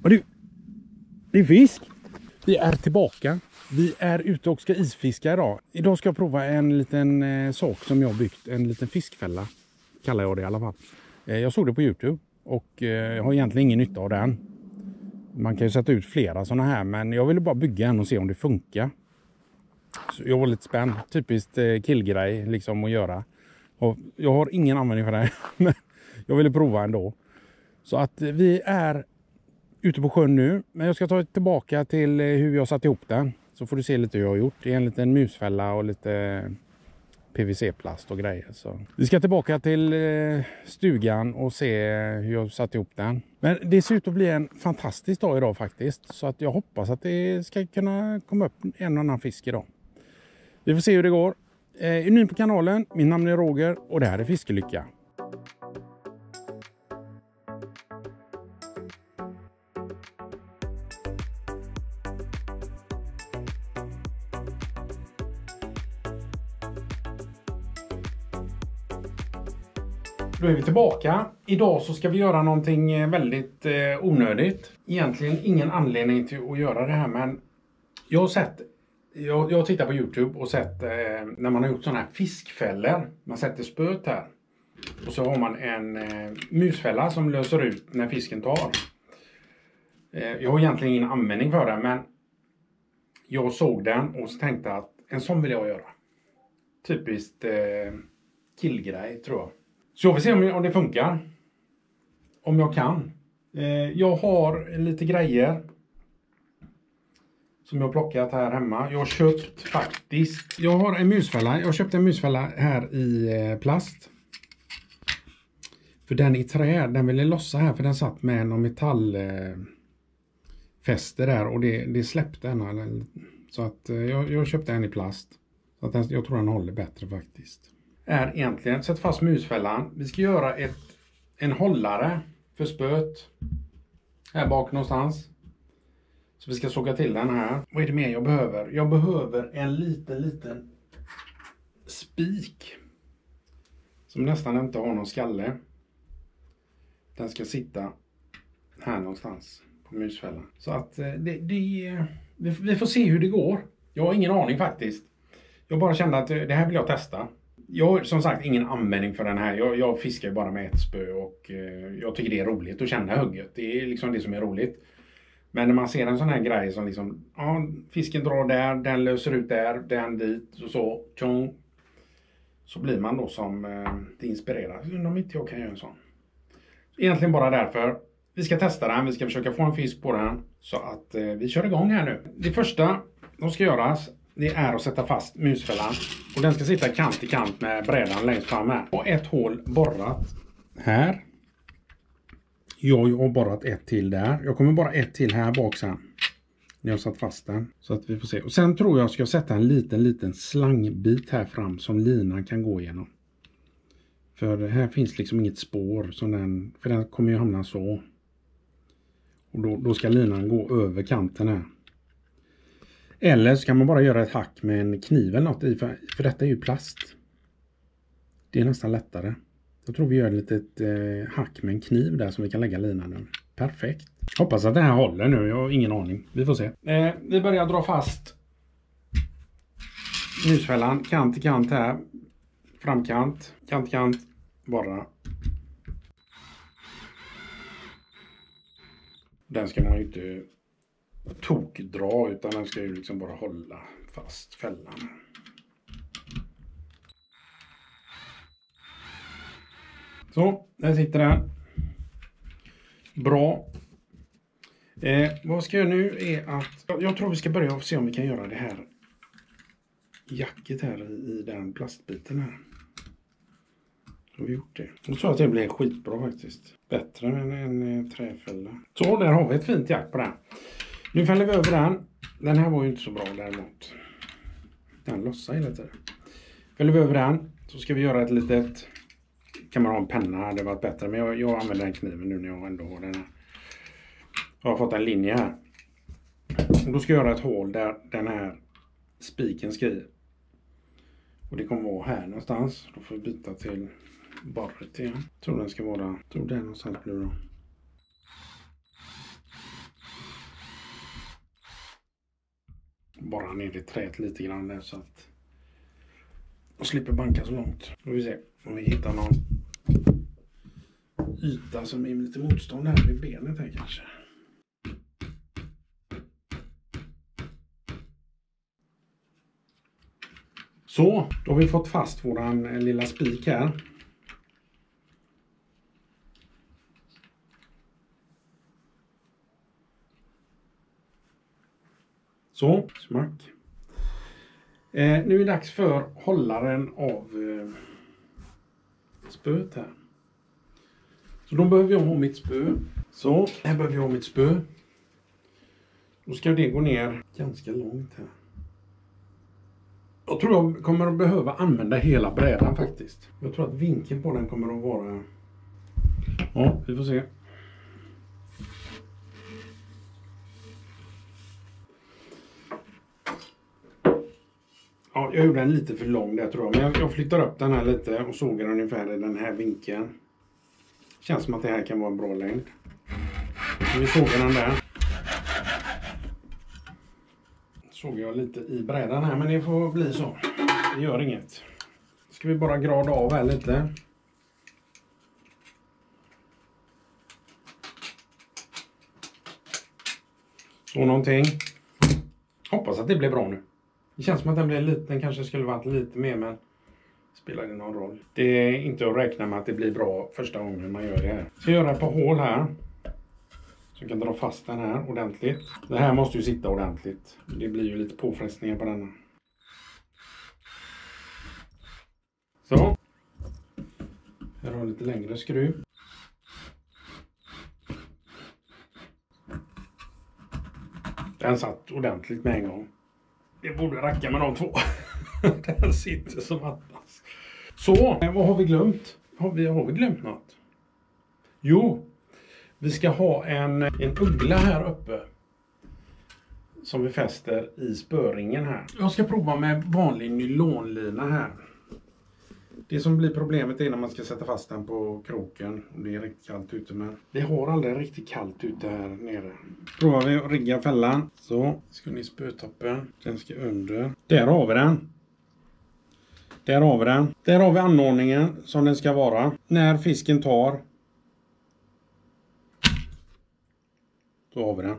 Och det är fisk. Vi är tillbaka. Vi är ute och ska isfiska idag. Idag ska jag prova en liten sak som jag har byggt. En liten fiskfälla kallar jag det i alla fall. Jag såg det på YouTube och jag har egentligen ingen nytta av den. Man kan ju sätta ut flera sådana här, men jag ville bara bygga en och se om det funkar. Så jag var lite spänd. Typiskt killgrej liksom att göra. Och jag har ingen användning för det, men jag ville prova ändå. Så att vi är ute på sjön nu, men jag ska ta tillbaka till hur jag satt ihop den. Så får du se lite hur jag har gjort. Det är en liten musfälla och lite PVC-plast och grejer. Så vi ska tillbaka till stugan och se hur jag satt ihop den. Men det ser ut att bli en fantastisk dag idag faktiskt. Så att jag hoppas att det ska kunna komma upp en och annan fisk idag. Vi får se hur det går. Är ny på kanalen, min namn är Roger och det här är Fiskelycka. Då är vi tillbaka. Idag så ska vi göra någonting väldigt onödigt. Egentligen ingen anledning till att göra det här, men jag har sett, jag tittar på YouTube och sett när man har gjort sådana här fiskfällor. Man sätter spöet här. Och så har man en musfälla som löser ut när fisken tar. Jag har egentligen ingen användning för den, men jag såg den och så tänkte att en sån vill jag göra. Typiskt killgrej tror jag. Så jag vill se om det funkar. Om jag kan. Jag har lite grejer som jag har plockat här hemma. Jag har köpt faktiskt. Jag har en musfälla. Jag köpte en musfälla här i plast. För den i trä, den ville lossa här. För den satt med någon metallfäste där. Och det släppte den. Så att jag köpte en i plast. Så att jag tror den håller bättre faktiskt. Är egentligen, sätt fast musfällan. Vi ska göra en hållare för spöet. Här bak någonstans. Så vi ska såga till den här. Vad är det mer jag behöver? Jag behöver en liten spik. Som nästan inte har någon skalle. Den ska sitta här någonstans på musfällan. Så att vi får se hur det går. Jag har ingen aning faktiskt. Jag bara kände att det här vill jag testa. Jag har som sagt ingen användning för den här. Jag fiskar bara med ett spö och jag tycker det är roligt att känna hugget. Det är liksom det som är roligt. Men när man ser en sån här grej som liksom, ja, fisken drar där, den löser ut där, den dit och så, tjong. Så blir man då som inspirerad. Undrar om inte jag kan göra en sån. Egentligen bara därför. Vi ska testa den, vi ska försöka få en fisk på den. Så att vi kör igång här nu. Det första som ska göras, det är att sätta fast musfällan. Och den ska sitta kant i kant med brädan längst fram här. Och ett hål borrat här. Jag har borrat ett till där. Jag kommer bara ett till här bak sen. När jag satt fast den. Så att vi får se. Och sen tror jag ska sätta en liten slangbit här fram som linan kan gå igenom. För här finns liksom inget spår. För den kommer ju hamna så. Och då ska linan gå över kanten här. Eller så kan man bara göra ett hack med en kniv eller något i. För detta är ju plast. Det är nästan lättare. Jag tror vi gör ett litet hack med en kniv där som vi kan lägga linan över. Perfekt. Hoppas att det här håller nu. Jag har ingen aning. Vi får se. Vi börjar dra fast musfällan kant till kant här. Framkant. Kant till kant. Bara. Den ska man ju inte tokdra utan den ska ju liksom bara hålla fast fällan. Så, där sitter den. Bra. Vad ska jag nu är att jag tror vi ska börja och se om vi kan göra det här jacket här i den plastbiten här. Så har vi gjort det. Jag tror att det blir skitbra faktiskt. Bättre än en träfälla. Så, där har vi ett fint jack på den. Nu fäller vi över den. Den här var ju inte så bra däremot. Den lossar hela tiden. Fäller vi över den så ska vi göra ett litet. Kan man ha en penna hade varit bättre. Men jag använder den kniven nu när jag ändå har den här. Jag har fått en linje här. Och då ska jag göra ett hål där den här spiken ska i. Och det kommer vara här någonstans. Då får vi byta till borret igen. Tror den ska vara. Tror den någonstans blir bra. Bara ner i träet lite grann där så att jag slipper banka så långt. Då vi se om vi hittar någon yta som är lite motstånd här vid benet här kanske. Så, då har vi fått fast våran lilla spik här. Så, smack. Nu är det dags för hållaren av spöet här. Så då behöver jag ha mitt spö. Så, här behöver jag ha mitt spö. Då ska det gå ner ganska långt här. Jag tror jag kommer att behöva använda hela brädan faktiskt. Jag tror att vinkeln på den kommer att vara... Ja, vi får se. Ja, jag gjorde den lite för lång där tror jag. Men jag flyttar upp den här lite och sågar ungefär i den här vinkeln. Känns som att det här kan vara en bra längd. Så vi sågar den där. Såg jag lite i brädan här, men det får bli så. Det gör inget. Ska vi bara grada av här lite. Så någonting. Hoppas att det blir bra nu. Det känns som att den blir lite, den kanske skulle varit lite mer, men spelar det någon roll? Det är inte att räkna med att det blir bra första gången man gör det här. Så jag gör ett par hål här. Så jag kan dra fast den här ordentligt. Det här måste ju sitta ordentligt. Det blir ju lite påfrestningar på denna. Så. Här har jag lite längre skruv. Den satt ordentligt med en gång. Det borde räcka med de två. Den sitter som attas. Så, vad har vi glömt? Har vi glömt något? Jo. Vi ska ha en uggla här uppe som vi fäster i spöringen här. Jag ska prova med vanlig nylonlina här. Det som blir problemet är när man ska sätta fast den på kroken. Det är riktigt kallt ute, men det har aldrig riktigt kallt ute här nere. Provar vi att rigga fällan. Så, ska ni spötoppen. Den ska under. Där har vi den. Där har vi den. Där har vi anordningen som den ska vara. När fisken tar. Så har vi den.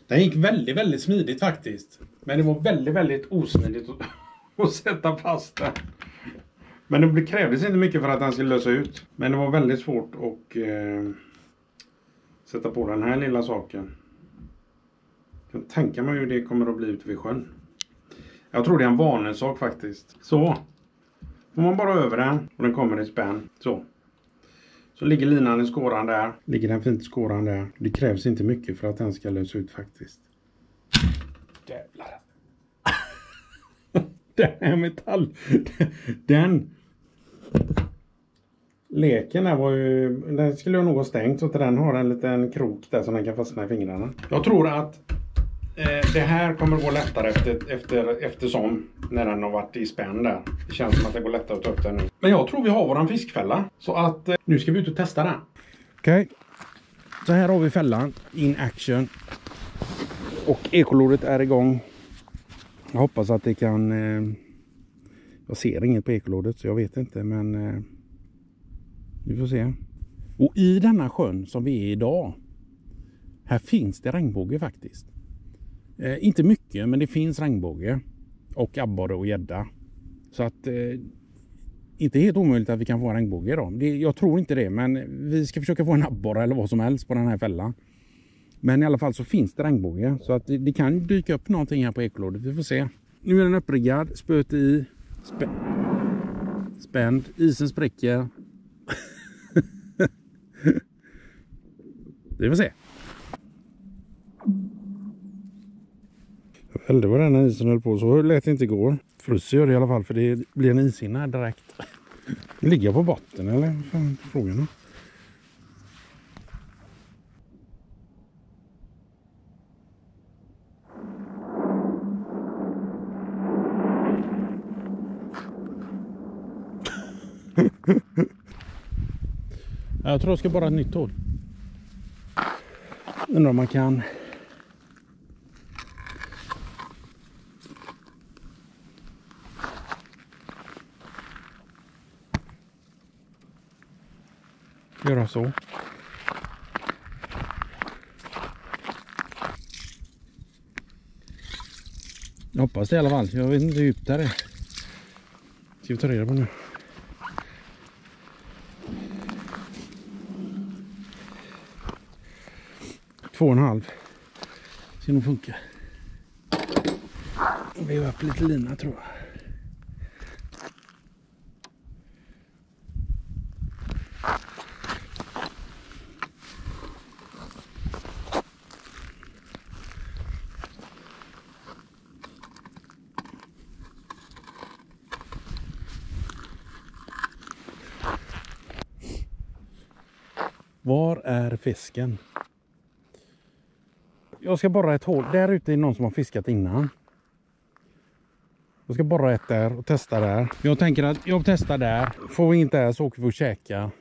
Den gick väldigt, väldigt smidigt faktiskt. Men det var väldigt, väldigt osmidigt att sätta fast den. Men det krävdes inte mycket för att den skulle lösa ut. Men det var väldigt svårt att sätta på den här lilla saken. Jag kan tänka mig hur det kommer att bli ute vid sjön. Jag tror det är en vanesak faktiskt. Så. Får man bara över den och den kommer i spänn. Så. Så ligger linan i skåran där. Ligger den fint i skåran där. Det krävs inte mycket för att den ska lösa ut faktiskt. Jävlar. Den här metall. Den leken här var ju... Den skulle jag nog ha stängt så att den har en liten krok där som den kan fastna i fingrarna. Jag tror att det här kommer gå lättare eftersom när den har varit i spänn där. Det känns som att det går lättare att ta upp den nu. Men jag tror vi har våran fiskfälla. Så att nu ska vi ut och testa den. Okej. Så här har vi fällan. In action. Och ekolodet är igång. Jag hoppas att det kan... jag ser inget på ekolodet så jag vet inte. Men vi får se. Och i denna sjön som vi är idag. Här finns det regnbåge faktiskt. Inte mycket, men det finns regnbåge och abborre och gädda. Så att inte helt omöjligt att vi kan få en regnbåge idag. Jag tror inte det, men vi ska försöka få en abborre eller vad som helst på den här fällan. Men i alla fall så finns det regnbåge. Så att det kan dyka upp någonting här på ekolodet. Vi får se. Nu är den uppriggad, spöt i, spänd, isen spricker. Vi får se. Jag fällde vad den här isen höll på, så lät det inte gå. Fryser gör det i alla fall, för det blir en ishinna här direkt. Ligger på botten eller? Vad fan är frågan? Jag tror jag ska bara ett nytt hål. Undrar om man kan göra så. Jag hoppas det i alla fall. Jag vet inte hur djupt det är. Ska vi ta reda på nu. Två och en halv. Ska nog funka. Vi har upp lite lina tror jag. Var är fisken? Jag ska borra ett hål. Där ute är någon som har fiskat innan. Jag ska borra ett där och testa där. Jag tänker att jag testar där. Får vi inte där så åker vi och käka.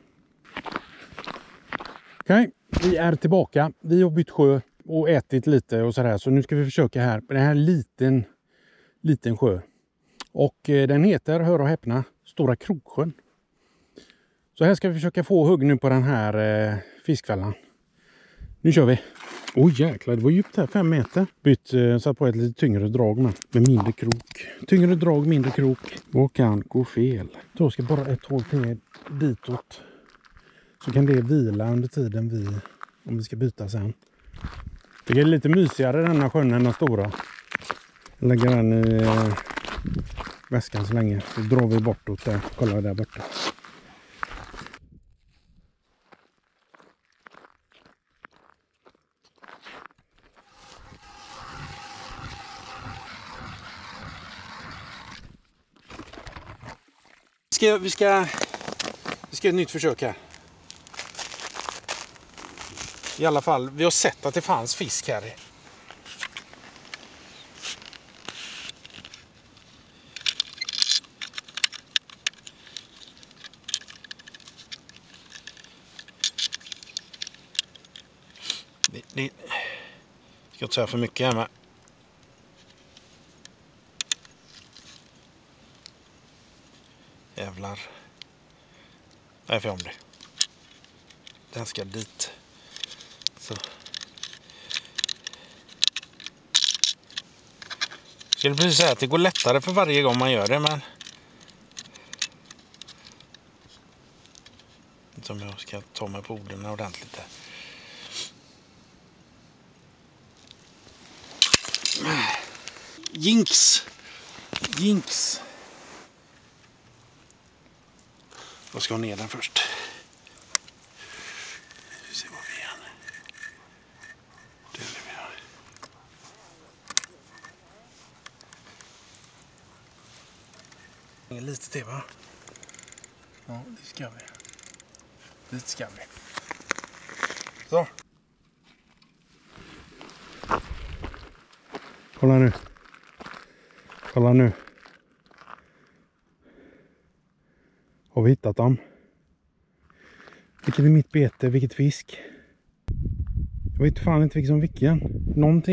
Okej, vi är tillbaka. Vi har bytt sjö och ätit lite och sådär. Så nu ska vi försöka här. Det här är en liten sjö. Och den heter, hör och häpna, Stora Kroksjön. Så här ska vi försöka få hugg nu på den här fiskfällan. Nu kör vi. Oj jäklar, det var djupt här, 5 meter. Bytt, satt på ett lite tyngre drag med mindre krok. Tyngre drag, mindre krok. Vad kan gå fel? Då ska bara ett hål till ditåt. Så kan det vila under tiden om vi ska byta sen. Det är lite mysigare denna sjön än den stora. Jag lägger den i väskan så länge. Så drar vi bortåt där. Kolla där borta. Vi ska ett nytt försök här. I alla fall, vi har sett att det fanns fisk här. Det ska inte säga för mycket här med. Jävlar. Nej, för om det. Den ska dit. Så. Skulle precis säga att det går lättare för varje gång man gör det, men inte om jag ska ta mig på orden ordentligt där. Jinx. Jag ska ha ner den först. Vi ser vad vi gör. Det är det vi gör. Lite till va? Ja, det ska vi. Lite ska vi. Så. Kolla nu. Har vi hittat dem? Vilket är mitt bete? Vilket fisk? Jag vet fan inte vilken.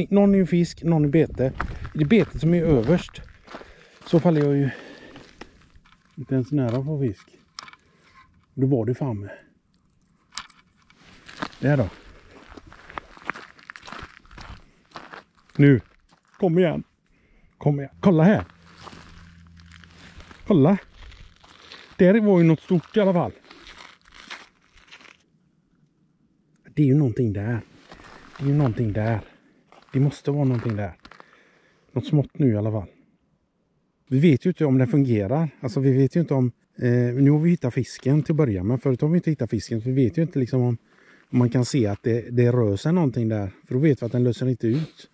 Någon är ju fisk, någon är bete. Är det betet som är överst så faller jag ju inte ens nära på fisk. Då var det fan med. Det här då. Nu. Kom igen. Kolla här. Kolla. Där var ju något stort i alla fall. Det är ju någonting där. Det måste vara någonting där. Något smått nu i alla fall. Vi vet ju inte om det fungerar. Alltså vi vet ju inte om... nu har vi hittat fisken till början. Men förut har vi inte hittat fisken. Så vi vet ju inte liksom om man kan se att det rör sig någonting där. För då vet vi att den löser inte ut.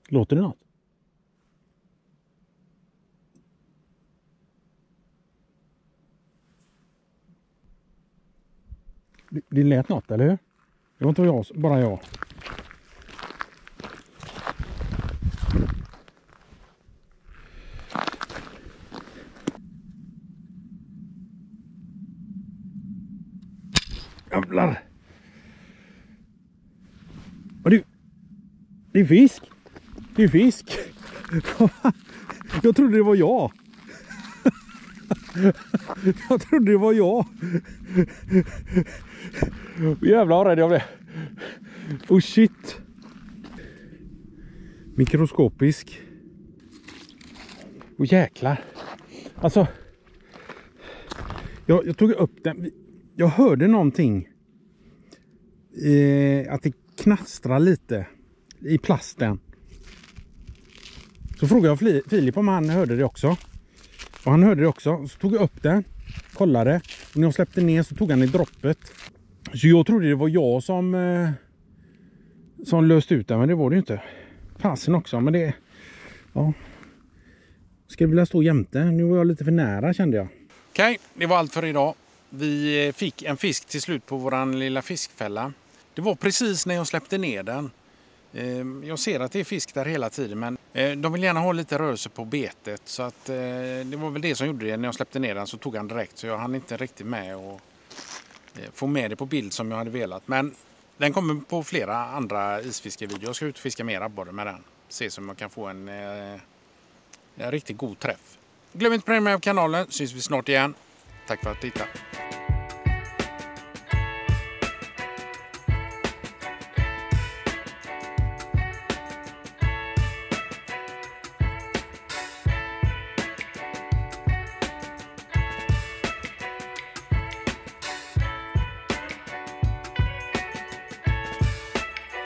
Låter det något? Det lät något, eller hur? Det var inte bara jag. Jävlar! Det är fisk. Det är fisk. Jag trodde det var jag. Jag trodde det var jag. Jävlar vad rädd jag blev. Oh shit. Mikroskopisk. Och jäklar. Alltså. Jag tog upp den. Jag hörde någonting. Att det knastrar lite i plasten. Så frågade jag Filip om han hörde det också. Och han hörde det också. Så tog jag upp den. Kollade. Och när jag släppte ner så tog han i droppet. Så jag trodde det var jag som löste ut den. Men det var det ju inte. Fasen också. Men det... Ja. Ska jag vilja stå jämte? Nu var jag lite för nära kände jag. Okej, det var allt för idag. Vi fick en fisk till slut på våran lilla fiskfälla. Det var precis när jag släppte ner den. Jag ser att det är fisk där hela tiden, men de vill gärna ha lite rörelse på betet. Så att, det var väl det som gjorde det. När jag släppte ner den så tog han direkt, så jag hann inte riktigt med och få med det på bild som jag hade velat. Men den kommer på flera andra isfiskevideor. Jag ska ut och fiska mer abborre med den. Se om jag kan få en riktigt god träff. Glöm inte att prenumerera på kanalen, syns vi snart igen. Tack för att du tittade.